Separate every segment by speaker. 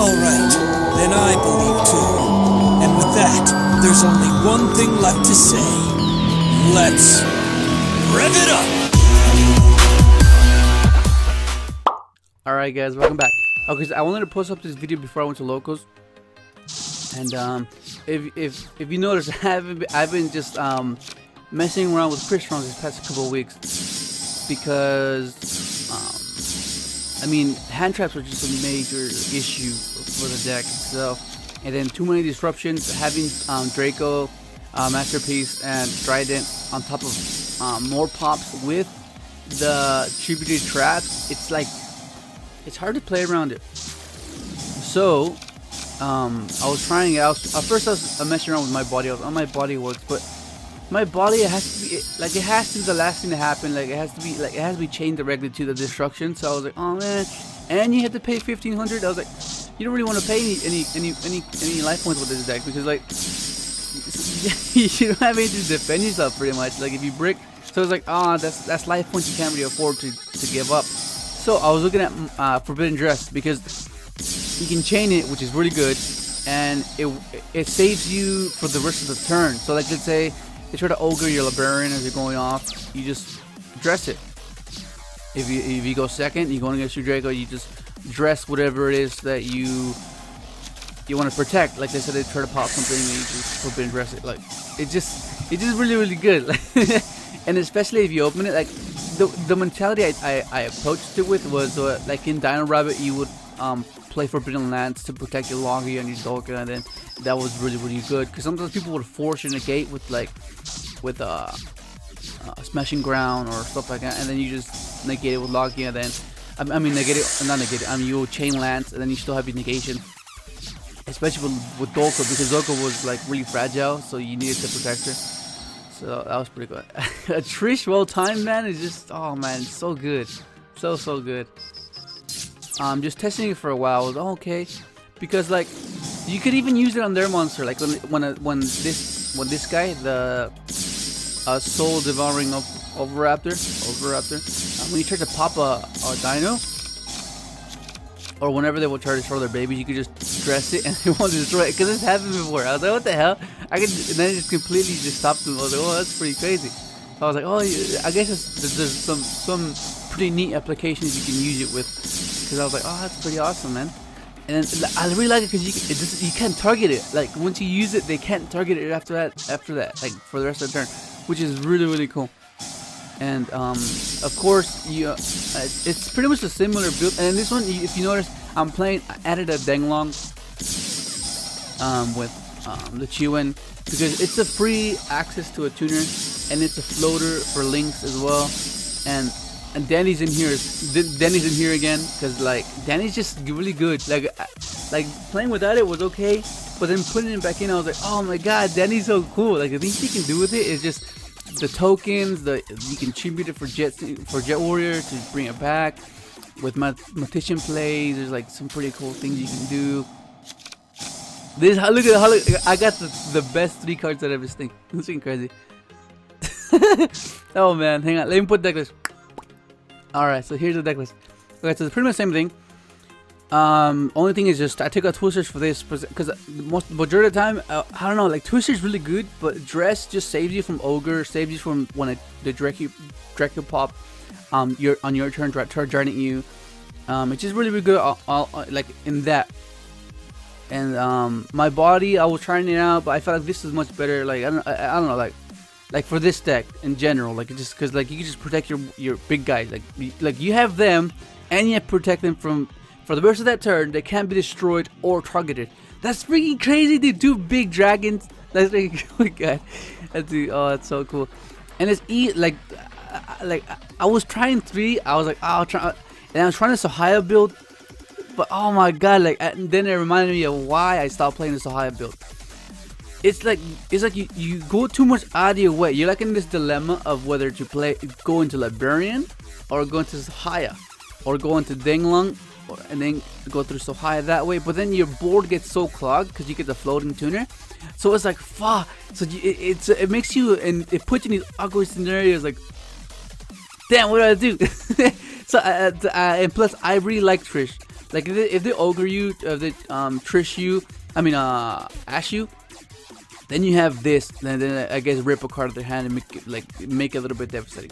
Speaker 1: Alright, then I believe too. And with that, there's only one thing left to say. Let's rev it up!
Speaker 2: Alright guys, welcome back. Okay, so I wanted to post up this video before I went to locals. And if you notice, I've been just messing around with crystons these past couple of weeks because I mean, hand traps are just a major issue for the deck itself, and then too many disruptions. Having Draco, Masterpiece, and Trident on top of more pops with the tributary traps, it's like it's hard to play around it. So I was trying it out. At first I was messing around with my body. I was on my body works, but my body, it has to be like, it has to be the last thing to happen. Like it has to be chained directly to the destruction. So I was like, oh man, and you had to pay 1,500. I was like, you don't really want to pay any life points with this deck because like you don't have anything to defend yourself pretty much. Like if you brick, so it's like, oh, that's life points you can't really afford to give up. So I was looking at Forbidden Dress because you can chain it, which is really good, and it saves you for the rest of the turn. So like, let's say they try to ogre your librarian as you're going off, you just dress it. If you go second, you go against your Draco, you just dress whatever it is that you want to protect. Like they said, they try to pop something and you just Forbidden Dress it. Like it's just really good. And especially if you open it, like the mentality I approached it with was like in Dino Rabbit, you would play Forbidden Lands to protect your Logia and your Dolka, and then that was really good because sometimes people would force you negate with Smashing Ground or stuff like that, and then you just negate it with Logia. Then I mean negate it, not negate it. You will chain Lance, and then you still have your negation, especially with Dolka because Dolka was like really fragile, so you needed to protect her. So that was pretty good. A Trish well timed, man, is just, oh man, it's so good, so good. Just testing it for a while. I was okay because like you could even use it on their monster. Like when this guy, the soul devouring Overraptor, when you try to pop a dino, or whenever they will try to destroy their babies, you could just dress it and they won't destroy it because it's happened before. I was like, what the hell? And then it just completely just stopped them. I was like, oh, that's pretty crazy. So I was like, oh, I guess there's some pretty neat applications you can use it with. Because I was like, oh, that's pretty awesome, man. And then I really like it because you can't target it. Like once you use it, they can't target it after that, like for the rest of the turn, which is really cool. And of course, it's pretty much a similar build. And in this one, if you notice, I added a Denglong with the Chiwen because it's a free access to a tuner, and it's a floater for links as well. And Danny's in here. Danny's in here again because like Danny's just really good. Like playing without it was okay, but then putting it back in, I was like, oh my god, Danny's so cool. Like the things you can do with it is just the tokens. You can tribute it for Jet Warrior to bring it back. With Mortician plays, there's like some pretty cool things you can do. Look at how I got the best 3 cards out of this thing. This thing crazy. Oh man, hang on. Let me put deck list. Alright, so here's the deck list. Okay, so it's pretty much the same thing. Only thing is just I took out Twisters for this because majority of the time, I don't know, like Twister's really good, but Dress just saves you from Ogre, saves you from when the Draco pop on your turn, targeting you. It's just really good like in that. And my body, I was trying it out, but I felt like this is much better. Like I don't know, like for this deck in general, like just because like you can just protect your big guys, like you have them, and you have to protect them from for the rest of that turn. They can't be destroyed or targeted. That's freaking crazy, dude. 2 big dragons. That's freaking oh my god. That's so cool. And it's like I was trying 3. I was like, oh, I'll try, and I was trying the Sahaya build, but oh my god, like, and then it reminded me of why I stopped playing the Sahaya build. It's like you go too much out of your way. You're like in this dilemma of whether to go into Librarian or go into Sahaya, or go into Denglong and then go through Sahaya that way. But then your board gets so clogged because you get the floating tuner. So it's like fuck. So it makes you, and it puts you in these awkward scenarios like, damn, what do I do? So and plus I really like Trish. Like if they ogre you, if they trish you, I mean ash you, then you have this, and then I guess rip a card of their hand and make it a little bit devastating.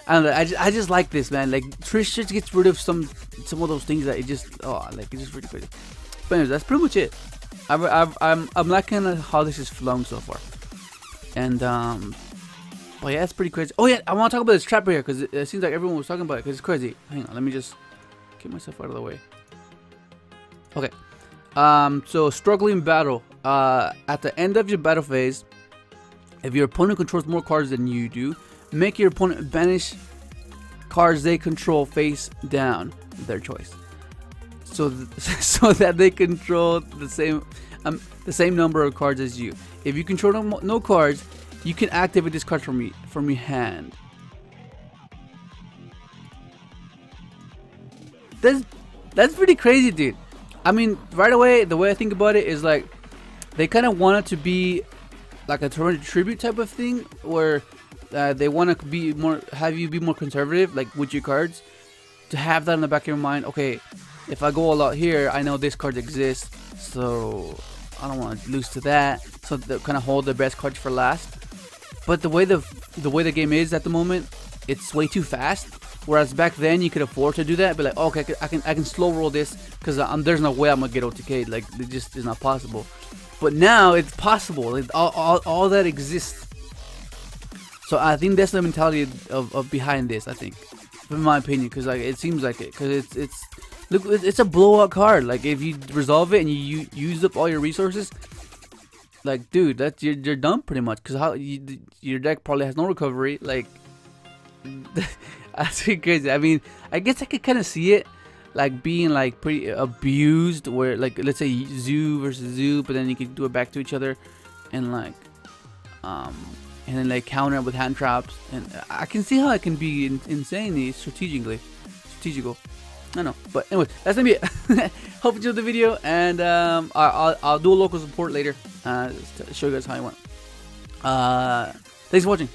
Speaker 2: I don't know. I just like this, man. Like Trish just gets rid of some of those things that it just it's just really crazy. But anyways, that's pretty much it. I'm liking how this is flown so far, and but yeah, it's pretty crazy. Oh yeah, I want to talk about this trap right here because it seems like everyone was talking about it because it's crazy. Hang on, let me just get myself out of the way. Okay. So struggling battle. At the end of your battle phase, if your opponent controls more cards than you do, make your opponent banish cards they control face down, their choice, so that they control the same number of cards as you. If you control no cards, you can activate this card from your hand. That's pretty crazy, dude. I mean, right away, the way I think about it is like they kind of want it to be like a tribute type of thing, where they want to be more, have you be more conservative, like with your cards, to have that in the back of your mind. Okay, if I go all out here, I know this card exists, so I don't want to lose to that. So they kind of hold the best cards for last. But the way the game is at the moment, it's way too fast. Whereas back then you could afford to do that, be like, okay, I can slow roll this because there's no way I'm gonna get OTK'd. Like it just is not possible. But now it's possible. Like, all that exists. So I think that's the mentality of behind this. I think, in my opinion, because like it seems like it, because it's a blowout card. Like if you resolve it and you use up all your resources, like dude, that's you're done pretty much. Because your deck probably has no recovery. Like. That's pretty crazy. I mean, I guess I could kind of see it like being like pretty abused, where like let's say zoo versus zoo, but then you can do it back to each other, and like and then like counter it with hand traps, and I can see how it can be insanely strategical. I know, but anyway, that's gonna be it. Hope you enjoyed the video, and I'll do a local support later to show you guys how I went. Thanks for watching.